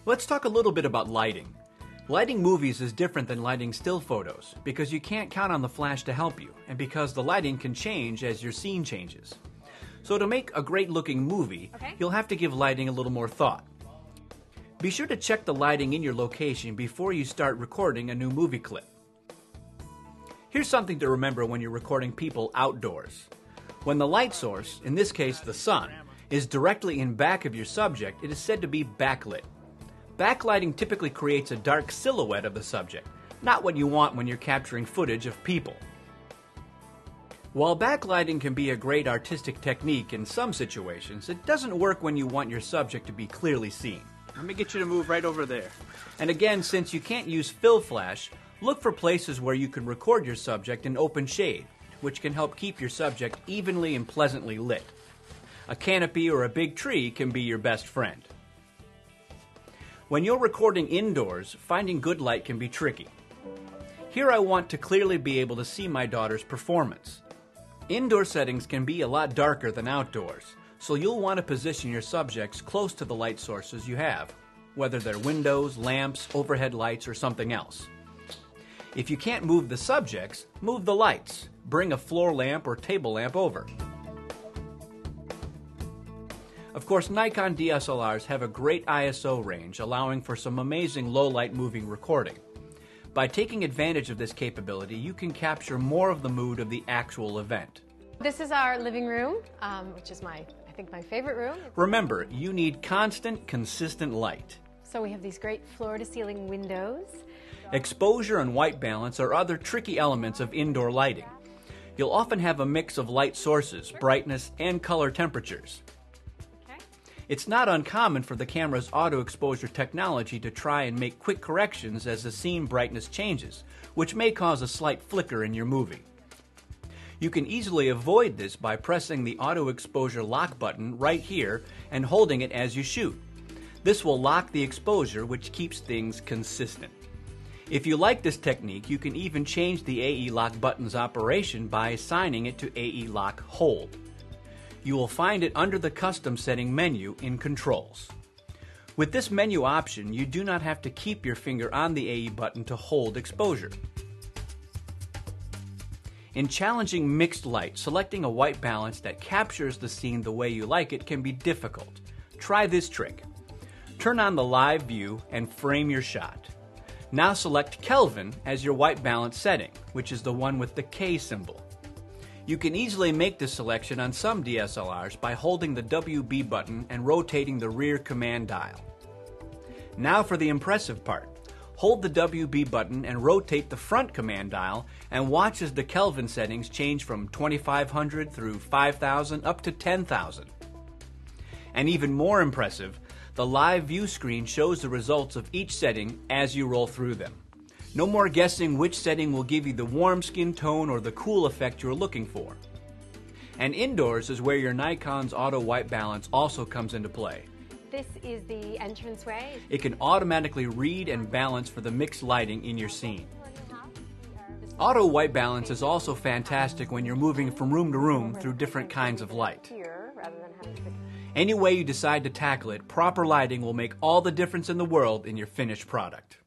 Let's talk a little bit about lighting. Lighting movies is different than lighting still photos because you can't count on the flash to help you, and because the lighting can change as your scene changes. So to make a great looking movie, you'll have to give lighting a little more thought. Be sure to check the lighting in your location before you start recording a new movie clip. Here's something to remember when you're recording people outdoors. When the light source, in this case the sun, is directly in back of your subject, it is said to be backlit. Backlighting typically creates a dark silhouette of the subject, not what you want when you're capturing footage of people. While backlighting can be a great artistic technique in some situations, it doesn't work when you want your subject to be clearly seen. Let me get you to move right over there. And again, since you can't use fill flash, look for places where you can record your subject in open shade, which can help keep your subject evenly and pleasantly lit. A canopy or a big tree can be your best friend. When you're recording indoors, finding good light can be tricky. Here I want to clearly be able to see my daughter's performance. Indoor settings can be a lot darker than outdoors, so you'll want to position your subjects close to the light sources you have, whether they're windows, lamps, overhead lights, or something else. If you can't move the subjects, move the lights. Bring a floor lamp or table lamp over. Of course, Nikon DSLRs have a great ISO range, allowing for some amazing low-light moving recording. By taking advantage of this capability, you can capture more of the mood of the actual event. This is our living room, which is I think my favorite room. Remember, you need constant, consistent light. So we have these great floor-to-ceiling windows. Exposure and white balance are other tricky elements of indoor lighting. You'll often have a mix of light sources, brightness, and color temperatures. It's not uncommon for the camera's auto exposure technology to try and make quick corrections as the scene brightness changes, which may cause a slight flicker in your movie. You can easily avoid this by pressing the auto exposure lock button right here and holding it as you shoot. This will lock the exposure, which keeps things consistent. If you like this technique, you can even change the AE lock button's operation by assigning it to AE lock hold. You will find it under the custom setting menu in controls. With this menu option, you do not have to keep your finger on the AE button to hold exposure. In challenging mixed light, selecting a white balance that captures the scene the way you like it can be difficult. Try this trick. Turn on the live view and frame your shot. Now select Kelvin as your white balance setting, which is the one with the K symbol. You can easily make this selection on some DSLRs by holding the WB button and rotating the rear command dial. Now for the impressive part. Hold the WB button and rotate the front command dial and watch as the Kelvin settings change from 2500 through 5000 up to 10,000. And even more impressive, the live view screen shows the results of each setting as you roll through them. No more guessing which setting will give you the warm skin tone or the cool effect you're looking for. And indoors is where your Nikon's auto white balance also comes into play. This is the entranceway. It can automatically read and balance for the mixed lighting in your scene. Auto white balance is also fantastic when you're moving from room to room through different kinds of light. Any way you decide to tackle it, proper lighting will make all the difference in the world in your finished product.